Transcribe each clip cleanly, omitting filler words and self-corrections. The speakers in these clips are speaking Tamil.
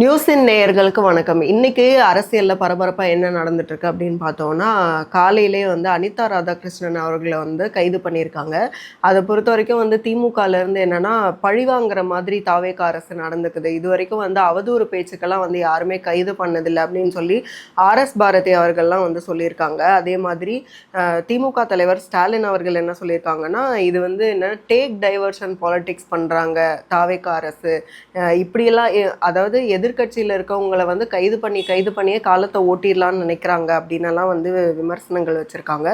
நியூஸின் நேயர்களுக்கு வணக்கம். இன்னைக்கு அரசியல்ல பரபரப்பா என்ன நடந்துட்டு இருக்கு அப்படின்னு பார்த்தோம்னா, காலையிலே வந்து அனிதா ராதாகிருஷ்ணன் அவர்கள வந்து கைது பண்ணியிருக்காங்க. அதை பொறுத்த வரைக்கும் வந்து திமுகல இருந்து என்னன்னா, பழிவாங்கிற மாதிரி தாவேகா அரசு நடந்துக்குது. இதுவரைக்கும் வந்து அவதூறு பேச்சுக்கெல்லாம் வந்து யாருமே கைது பண்ணதில்லை அப்படின்னு சொல்லி ஆர்எஸ் பாரதி அவர்கள்லாம் வந்து சொல்லியிருக்காங்க. அதே மாதிரி திமுக தலைவர் ஸ்டாலின் அவர்கள் என்ன சொல்லியிருக்காங்கன்னா, இது வந்து என்ன டேக் டைவர்ஷன் பாலிடிக்ஸ் பண்றாங்க தாவேகா அரசு. இப்படியெல்லாம் அதாவது எதிர்கட்சியில் இருக்கவங்களை வந்து கைது பண்ணியே காலத்தை ஓட்டிடலான்னு நினைக்கிறாங்க அப்படின்னலாம் வந்து விமர்சனங்கள் வச்சுருக்காங்க.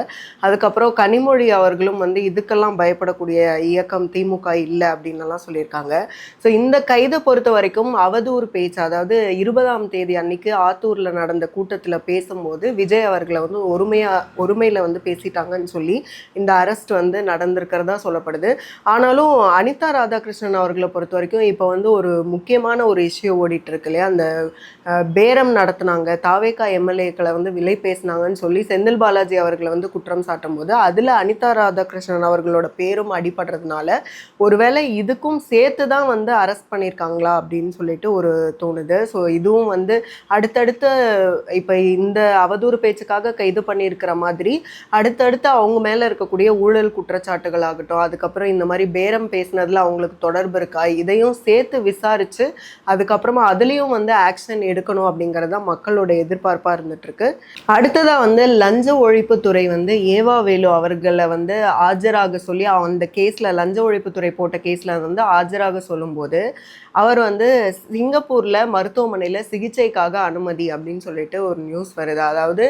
அதுக்கப்புறம் கனிமொழி அவர்களும் வந்து இதுக்கெல்லாம் பயப்படக்கூடிய இயக்கம் திமுக இல்லை அப்படின்னலாம் சொல்லியிருக்காங்க. ஸோ இந்த கைதை பொறுத்த வரைக்கும் அவதூறு பேச்சு, அதாவது 20ஆம் தேதி அன்னைக்கு ஆத்தூரில் நடந்த கூட்டத்தில் பேசும்போது விஜய் அவர்களை வந்து ஒருமையில் வந்து பேசிட்டாங்கன்னு சொல்லி இந்த அரெஸ்ட் வந்து நடந்திருக்கிறதா சொல்லப்படுது. ஆனாலும் அனிதா ராதாகிருஷ்ணன் அவர்களை பொறுத்த வரைக்கும் இப்போ வந்து ஒரு முக்கியமான ஒரு இஷ்யூ ஓடிட்டு இருக்கு இல்லையா, அந்த பேரம் நடத்தினாங்க, தாவேகா எம்எல்ஏக்களை வந்து விலை பேசினாங்கன்னு சொல்லி செந்தில் பாலாஜி அவர்களை வந்து குற்றம் சாட்டும் போது அதில் அனிதா ராதாகிருஷ்ணன் அவர்களோட பேரும் அடிபடுறதுனால ஒருவேளை இதுக்கும் சேர்த்து தான் வந்து அரெஸ்ட் பண்ணியிருக்காங்களா அப்படின்னு சொல்லிட்டு ஒரு தோணுது. ஸோ இதுவும் வந்து அடுத்தடுத்த இப்போ இந்த அவதூறு பேச்சுக்காக கைது பண்ணியிருக்கிற மாதிரி அடுத்தடுத்து அவங்க மேலே இருக்கக்கூடிய ஊழல் குற்றச்சாட்டுகள் ஆகட்டும், அதுக்கப்புறம் இந்த மாதிரி பேரம் பேசினதில் அவங்களுக்கு தொடர்பு இருக்கா, இதையும் சேர்த்து விசாரித்து அதுக்கப்புறமா அதுலேயும் வந்து ஆக்ஷன் எடுக்கணும் அப்படிங்கிறது தான் மக்களோட எதிர்பார்ப்பாக இருந்துகிட்ருக்கு. அடுத்ததாக வந்து லஞ்ச ஒழிப்புத்துறை வந்து ஏவா வேலு அவர்களை வந்து ஆஜராக சொல்லி அந்த கேஸில் லஞ்ச ஒழிப்புத்துறை போட்ட கேஸில் வந்து ஆஜராக சொல்லும்போது அவர் வந்து சிங்கப்பூரில் மருத்துவமனையில் சிகிச்சைக்காக அனுமதி அப்படின்னு சொல்லிட்டு ஒரு நியூஸ் வருது. அதாவது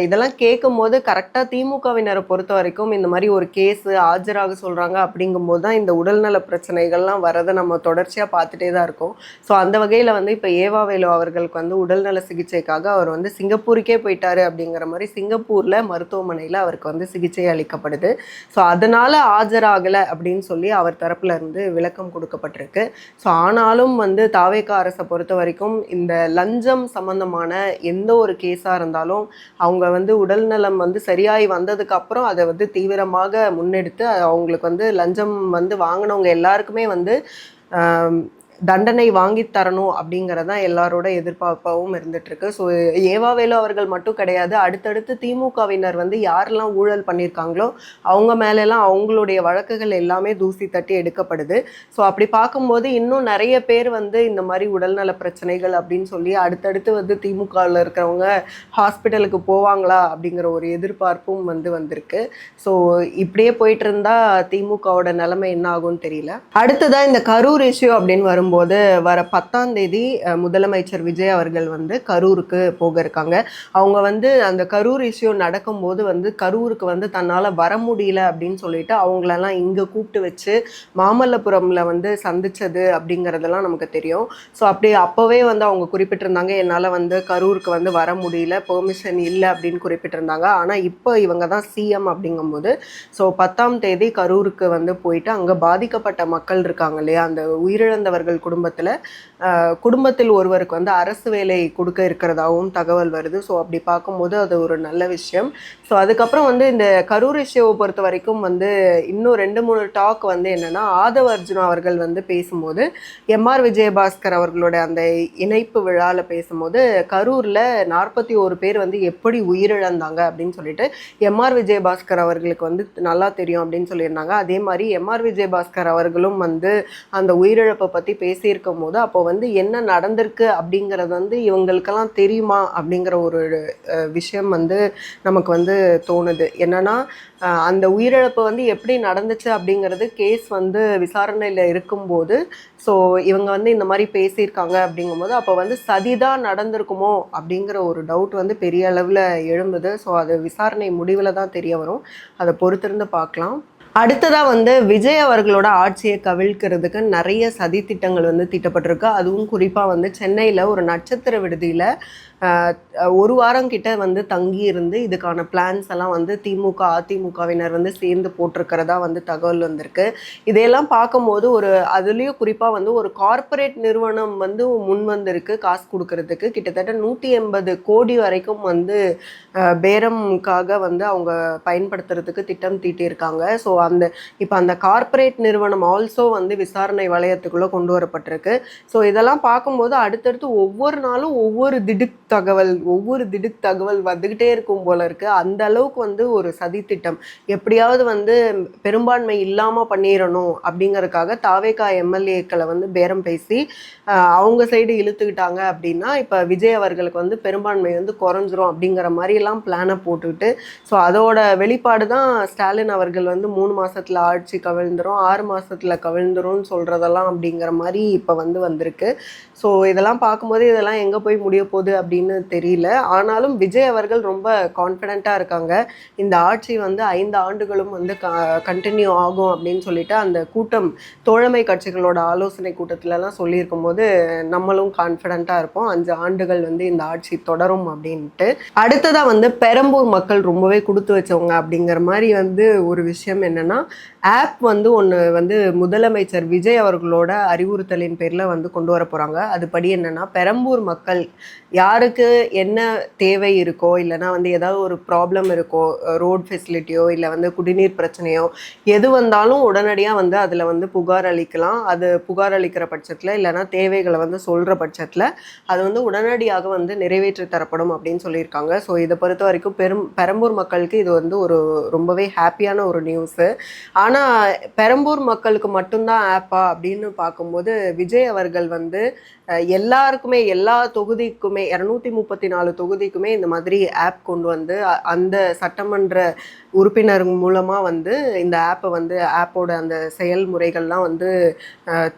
இதெல்லாம் கேட்கும் போது கரெக்டாக திமுகவினரை பொறுத்த வரைக்கும் இந்த மாதிரி ஒரு கேஸு ஆஜராக சொல்கிறாங்க அப்படிங்கும்போது தான் இந்த உடல்நல பிரச்சனைகள்லாம் வரதை நம்ம தொடர்ச்சியாக பார்த்துட்டே தான் இருக்கோம். ஸோ அந்த வகையில் வந்து இப்போ ஏவா வேலு அவர்களுக்கு வந்து உடல்நல சிகிச்சைக்காக அவர் வந்து சிங்கப்பூருக்கே போயிட்டாரு அப்படிங்கிற மாதிரி சிங்கப்பூரில் மருத்துவமனையில் அவருக்கு வந்து சிகிச்சை அளிக்கப்படுது. ஸோ அதனால் ஆஜராகலை அப்படின்னு சொல்லி அவர் தரப்புல இருந்து விளக்கம் கொடுக்கப்பட்டிருக்கு. ஸோ ஆனாலும் வந்து தாவேகா அரசை பொறுத்த வரைக்கும் இந்த லஞ்சம் சம்பந்தமான எந்த ஒரு கேஸாக இருந்தாலும் அவங்க வந்து உடல்நலம் வந்து சரியாகி வந்ததுக்கு அப்புறம் அதை வந்து தீவிரமாக முன்னெடுத்து அவங்களுக்கு வந்து லஞ்சம் வந்து வாங்கினவங்க எல்லாருக்குமே வந்து தண்டனை வாங்கி தரணும் அப்படிங்கிறதான் எல்லாரோட எதிர்பார்ப்பாகவும் இருந்துகிட்ருக்கு. ஸோ ஏவா வேலு அவர்கள் மட்டும் கிடையாது, அடுத்தடுத்து திமுகவினர் வந்து யாரெல்லாம் ஊழல் பண்ணியிருக்காங்களோ அவங்க மேலெல்லாம் அவங்களுடைய வழக்குகள் எல்லாமே தூசி தட்டி எடுக்கப்படுது. ஸோ அப்படி பார்க்கும்போது இன்னும் நிறைய பேர் வந்து இந்த மாதிரி உடல்நல பிரச்சனைகள் அப்படின்னு சொல்லி அடுத்தடுத்து வந்து திமுகவில் இருக்கிறவங்க ஹாஸ்பிட்டலுக்கு போவாங்களா அப்படிங்கிற ஒரு எதிர்பார்ப்பும் வந்து வந்திருக்கு. ஸோ இப்படியே போயிட்டு இருந்தா திமுகவோட நிலைமை என்ன ஆகும்னு தெரியல. அடுத்ததான் இந்த கரூர் இஷ்யூ அப்படின்னு வரும்போது வர 10ஆம் தேதி முதலமைச்சர் விஜய் அவர்கள் வந்து கரூருக்கு போக இருக்காங்க. அவங்க வந்து அந்த கரூர் இஷ்யூ நடக்கும்போது வந்து கரூருக்கு வந்து தன்னால் வர முடியல அப்படின்னு சொல்லிட்டு அவங்களெல்லாம் இங்கே கூப்பிட்டு வச்சு மாமல்லபுரமில் வந்து சந்திச்சது அப்படிங்கிறதெல்லாம் நமக்கு தெரியும். ஸோ அப்படி அப்போவே வந்து அவங்க குறிப்பிட்டிருந்தாங்க, என்னால் வந்து கரூருக்கு வந்து வர முடியல, பெர்மிஷன் இல்லை அப்படின்னு குறிப்பிட்டிருந்தாங்க. ஆனால் இப்போ இவங்க தான் சிஎம் அப்படிங்கும்போது ஸோ 10ஆம் தேதி கரூருக்கு வந்து போயிட்டு அங்கே பாதிக்கப்பட்ட மக்கள் இருக்காங்க இல்லையா, அந்த உயிரிழந்தவர்கள் குடும்பத்தில் ஒருவருக்கு வந்து அரசு வேலை கொடுக்க இருக்கிறதாகவும் தகவல் வருது. ஸோ அப்படி பார்க்கும்போது அது ஒரு நல்ல விஷயம். ஸோ அதுக்கப்புறம் வந்து இந்த கரூர் இஷ்யூவை பொறுத்த வரைக்கும் வந்து இன்னும் 2-3 டாக் வந்து என்னென்னா, ஆதவ அர்ஜுனா அவர்கள் வந்து பேசும்போது எம்ஆர் விஜயபாஸ்கர் அவர்களோட அந்த இணைப்பு விழாவில் பேசும்போது கரூரில் 41 பேர் வந்து எப்படி உயிரிழந்தாங்க அப்படின்னு சொல்லிட்டு எம்ஆர் விஜயபாஸ்கர் அவர்களுக்கு வந்து நல்லா தெரியும் அப்படின்னு சொல்லியிருந்தாங்க. அதே மாதிரி எம்ஆர் விஜயபாஸ்கர் அவர்களும் வந்து அந்த உயிரிழப்பை பற்றி பேசியிருக்கும் போது அப்போ வந்து என்ன நடந்திருக்கு அப்படிங்கிறது வந்து இவங்களுக்கெல்லாம் தெரியுமா அப்படிங்கிற ஒரு விஷயம் வந்து நமக்கு வந்து தோணுது. என்னன்னா அந்த உயிரிழப்பு வந்து எப்படி நடந்துச்சு அப்படிங்கிறது கேஸ் வந்து விசாரணையில் இருக்கும்போது ஸோ இவங்க வந்து இந்த மாதிரி பேசியிருக்காங்க அப்படிங்கும்போது அப்போ வந்து சதிதான் நடந்திருக்குமோ அப்படிங்கிற ஒரு டவுட் வந்து பெரிய அளவில் எழும்புது. ஸோ அது விசாரணை முடிவில் தான் தெரிய வரும், அதை பொறுத்திருந்து பார்க்கலாம். அடுத்ததாக வந்து விஜய் அவர்களோட ஆட்சியை கவிழ்க்கிறதுக்கு நிறைய சதி திட்டங்கள் வந்து தீட்டப்பட்டிருக்கு. அதுவும் குறிப்பாக வந்து சென்னையில் ஒரு நட்சத்திர விடுதியில் 1 வாரம் கிட்ட வந்து தங்கி இருந்து இதுக்கான பிளான்ஸ் எல்லாம் வந்து திமுக அதிமுகவினர் வந்து சேர்ந்து போட்டிருக்கிறதா வந்து தகவல் வந்திருக்கு. இதையெல்லாம் பார்க்கும்போது அதுலேயும் குறிப்பாக வந்து ஒரு கார்ப்பரேட் நிறுவனம் வந்து முன் வந்திருக்கு காசு கொடுக்கறதுக்கு. கிட்டத்தட்ட 180 கோடி வரைக்கும் வந்து பேரம்காக வந்து அவங்க பயன்படுத்துறதுக்கு திட்டம் தீட்டியிருக்காங்க. ஸோ அந்த இப்போ அந்த கார்ப்பரேட் நிறுவனம் ஆல்சோ வந்து விசாரணை வளையத்துக்குள்ளே கொண்டு வரப்பட்டிருக்கு. ஸோ இதெல்லாம் பார்க்கும்போது அடுத்தடுத்து ஒவ்வொரு நாளும் ஒவ்வொரு திடுக் தகவல் வந்துக்கிட்டே இருக்கும் போல இருக்கு. அந்த அளவுக்கு வந்து ஒரு சதித்திட்டம் எப்படியாவது வந்து பெரும்பான்மை இல்லாமல் பண்ணிடணும் அப்படிங்கறதுக்காக தாவேகா எம்எல்ஏக்களை வந்து பேரம் பேசி அவங்க சைடு இழுத்துக்கிட்டாங்க அப்படின்னா இப்போ விஜய் அவர்களுக்கு வந்து பெரும்பான்மை வந்து குறைஞ்சிரும் அப்படிங்கிற மாதிரிலாம் பிளானை போட்டுக்கிட்டு, ஸோ அதோட வெளிப்பாடு தான் ஸ்டாலின் அவர்கள் வந்து 3 மாசத்துல ஆட்சி கவிழ்ந்துரும் 6 மாசத்துல கவிழ்ந்துரும்னு சொல்றதெல்லாம் அப்படிங்கிற மாதிரி இப்போ வந்திருக்கு. ஸோ இதெல்லாம் பார்க்கும்போது இதெல்லாம் எங்கே போய் முடிய போகுது அப்படின்னு தெரியல. ஆனாலும் விஜய் அவர்கள் ரொம்ப கான்ஃபிடென்ட்டாக இருக்காங்க. இந்த ஆட்சி வந்து 5 ஆண்டுகளும் வந்து கண்டினியூ ஆகும் அப்படின்னு சொல்லிட்டு அந்த கூட்டம் தோழமை கட்சிகளோட ஆலோசனை கூட்டத்திலலாம் சொல்லியிருக்கும் போது நம்மளும் கான்ஃபிடென்ட்டாக இருப்போம் 5 ஆண்டுகள் வந்து இந்த ஆட்சி தொடரும் அப்படின்ட்டு. அடுத்ததாக வந்து பெரம்பூர் மக்கள் ரொம்பவே கொடுத்து வச்சவங்க அப்படிங்கிற மாதிரி வந்து ஒரு விஷயம் என்னன்னா, ஆப் வந்து ஒன்று வந்து முதலமைச்சர் விஜய் அவர்களோட அறிவுறுத்தலின் பேரில் வந்து கொண்டு வர போகிறாங்க. அதுபடி என்னென்னா, பெரம்பூர் மக்கள் யாருக்கு என்ன தேவை இருக்கோ இல்லைனா வந்து ஏதாவது ஒரு ப்ராப்ளம் இருக்கோ, ரோட் ஃபெசிலிட்டியோ இல்லை வந்து குடிநீர் பிரச்சனையோ எது வந்தாலும் உடனடியாக வந்து அதில் வந்து புகார் அளிக்கலாம். அது புகார் அளிக்கிற பட்சத்தில் இல்லைனா தேவைகளை வந்து சொல்கிற பட்சத்தில் அது வந்து உடனடியாக வந்து நிறைவேற்றி தரப்படும் அப்படின்னு சொல்லியிருக்காங்க. ஸோ இதை பொறுத்த வரைக்கும் பெரம்பூர் மக்களுக்கு இது வந்து ஒரு ரொம்பவே ஹாப்பியான ஒரு நியூஸு. ஆனால் பெரம்பூர் மக்களுக்கு மட்டும்தான் ஆப்பா அப்படின்னு பார்க்கும்போது விஜய் அவர்கள் வந்து எல்லாருக்குமே எல்லா தொகுதிக்குமே 234 தொகுதிக்குமே இந்த மாதிரி ஆப் கொண்டு வந்து அந்த சட்டமன்ற உறுப்பினர் மூலமாக வந்து இந்த ஆப்பை வந்து ஆப்போட அந்த செயல்முறைகள்லாம் வந்து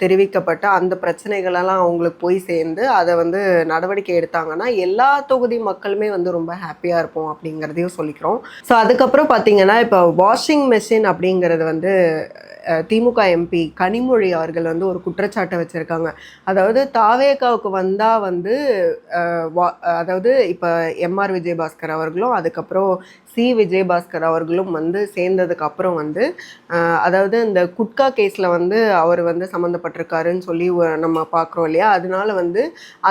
தெரிவிக்கப்பட்ட அந்த பிரச்சனைகளெல்லாம் அவங்களுக்கு போய் சேர்ந்து அதை வந்து நடவடிக்கை எடுத்தாங்கன்னா எல்லா தொகுதி மக்களுமே வந்து ரொம்ப ஹாப்பியாக இருப்போம் அப்படிங்கிறதையும் சொல்லிக்கிறோம். ஸோ அதுக்கப்புறம் பார்த்தீங்கன்னா இப்போ வாஷிங் மெஷின் அப்படிங்கிறது வந்து திமுக எம்பி கனிமொழி அவர்கள் வந்து ஒரு குற்றச்சாட்டை வச்சுருக்காங்க. அதாவது தாவேகாவுக்கு வந்தால் வந்து அதாவது இப்போ எம்ஆர் விஜயபாஸ்கர் அவர்களும் அதுக்கப்புறம் சி விஜயபாஸ்கர் அவர்களும் வந்து சேர்ந்ததுக்கப்புறம் வந்து அதாவது இந்த குட்கா கேஸில் வந்து அவர் வந்து சம்மந்தப்பட்டிருக்காருன்னு சொல்லி நம்ம பார்க்குறோம் இல்லையா. அதனால வந்து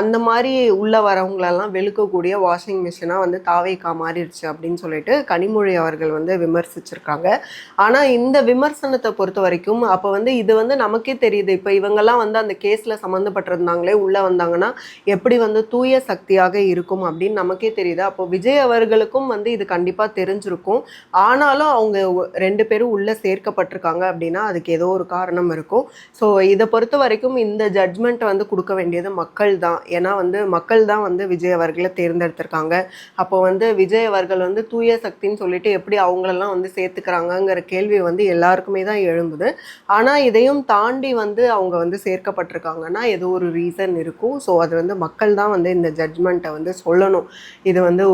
அந்த மாதிரி உள்ள வரவங்களெல்லாம் வெளுக்கக்கூடிய வாஷிங் மிஷினாக வந்து தாவேகா மாறிடுச்சு அப்படின்னு சொல்லிட்டு கனிமொழி அவர்கள் வந்து விமர்சிச்சிருக்காங்க. ஆனால் இந்த விமர்சனத்தை பொறுத்த வரைக்கும் அப்போ வந்து இது வந்து நமக்கே தெரியுது. இப்போ இவங்கெல்லாம் வந்து அந்த கேஸில் சம்மந்தப்பட்டிருந்தாங்களே உள்ளே வந்தாங்கன்னா எப்படி வந்து தூய சக்தியாக இருக்கும் அப்படின்னு நமக்கே தெரியுது. அப்போ விஜய் அவர்களுக்கும் வந்து இது கண்டிப்பாக தெரிஞ்சிருக்கும். ஆனாலும் அவங்க 2 பேரும் உள்ளே சேர்க்கப்பட்டிருக்காங்க அப்படின்னா அதுக்கு ஏதோ ஒரு காரணம் இருக்கும். ஸோ இதை பொறுத்த வரைக்கும் இந்த ஜட்ஜ்மெண்ட்டை வந்து கொடுக்க வேண்டியது மக்கள் தான். ஏன்னா வந்து மக்கள் தான் வந்து விஜய் அவர்களை தேர்ந்தெடுத்திருக்காங்க. அப்போ வந்து விஜய் அவர்கள் வந்து தூய சக்தின்னு சொல்லிட்டு எப்படி அவங்களெல்லாம் வந்து சேர்த்துக்கிறாங்கங்கிற கேள்வி வந்து எல்லாருக்குமே தான் எழும்புது. ஆனால் இதையும் தாண்டி வந்து அவங்க வந்து சேர்க்கப்பட்டிருக்காங்கன்னா ஏதோ ஒரு ரீசன் இருக்கும். ஸோ அது வந்து மக்கள் தான் வந்து இந்த ஜட்ஜ்மெண்ட்டை வந்து சொல்லணும். இது வந்து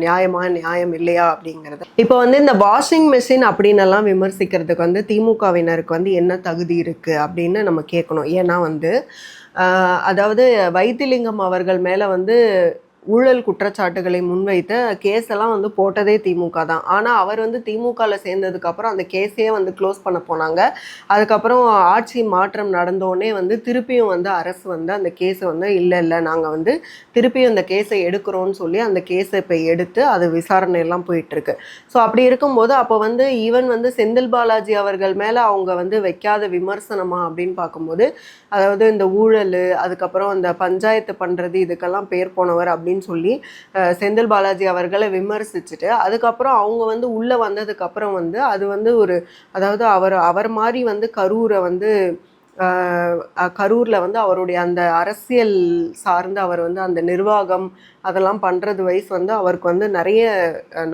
நியாயம் இல்லையா அப்படிங்கிறது. இப்போ வந்து இந்த வாஷிங் மிஷின் அப்படின்னு எல்லாம் விமர்சிக்கிறதுக்கு வந்து திமுகவினருக்கு வந்து என்ன தகுதி இருக்குது அப்படின்னு நம்ம கேட்கணும். ஏன்னா வந்து அதாவது வைத்திலிங்கம் அவர்கள் மேலே வந்து ஊழல் குற்றச்சாட்டுகளை முன்வைத்து கேஸ் எல்லாம் வந்து போட்டதே திமுக தான். ஆனால் அவர் வந்து திமுகவில் சேர்ந்ததுக்கப்புறம் அந்த கேஸையே வந்து க்ளோஸ் பண்ண போனாங்க. அதுக்கப்புறம் ஆட்சி மாற்றம் நடந்தோடனே வந்து திருப்பியும் வந்து அரசு வந்து அந்த கேஸை வந்து இல்லை நாங்கள் வந்து திருப்பியும் இந்த கேஸை எடுக்கிறோன்னு சொல்லி அந்த கேஸை இப்போ எடுத்து அது விசாரணையெல்லாம் போயிட்டுருக்கு. ஸோ அப்படி இருக்கும்போது அப்போ வந்து ஈவன் வந்து செந்தில் பாலாஜி அவர்கள் மேலே அவங்க வந்து வைக்காத விமர்சனமா அப்படின்னு பார்க்கும்போது அதாவது இந்த ஊழல் அதுக்கப்புறம் இந்த பஞ்சாயத்து பண்ணுறது இதுக்கெல்லாம் பேர் போனவர் அப்படின்னு சொல்லி செந்தில் பாலாஜி அவர்களை விமர்சிச்சுட்டு அதுக்கப்புறம் அவங்க வந்து உள்ளே வந்ததுக்கப்புறம் வந்து அது வந்து ஒரு அதாவது அவர் மாதிரி வந்து கரூரில் வந்து அவருடைய அந்த அரசியல் சார்ந்து அவர் வந்து அந்த நிர்வாகம் அதெல்லாம் பண்ணுறது வைஸ் வந்து அவருக்கு வந்து நிறைய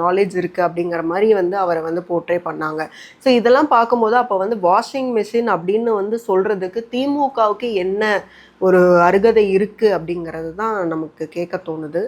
நாலேஜ் இருக்குது அப்படிங்கிற மாதிரி வந்து அவரை வந்து போர்ட்ரே பண்ணாங்க. ஸோ இதெல்லாம் பார்க்கும்போது அப்போ வந்து வாஷிங் மிஷின் அப்படின்னு வந்து சொல்கிறதுக்கு திமுகவுக்கு என்ன ஒரு அருகதை இருக்குது அப்படிங்கிறது தான் நமக்கு கேட்க தோணுது.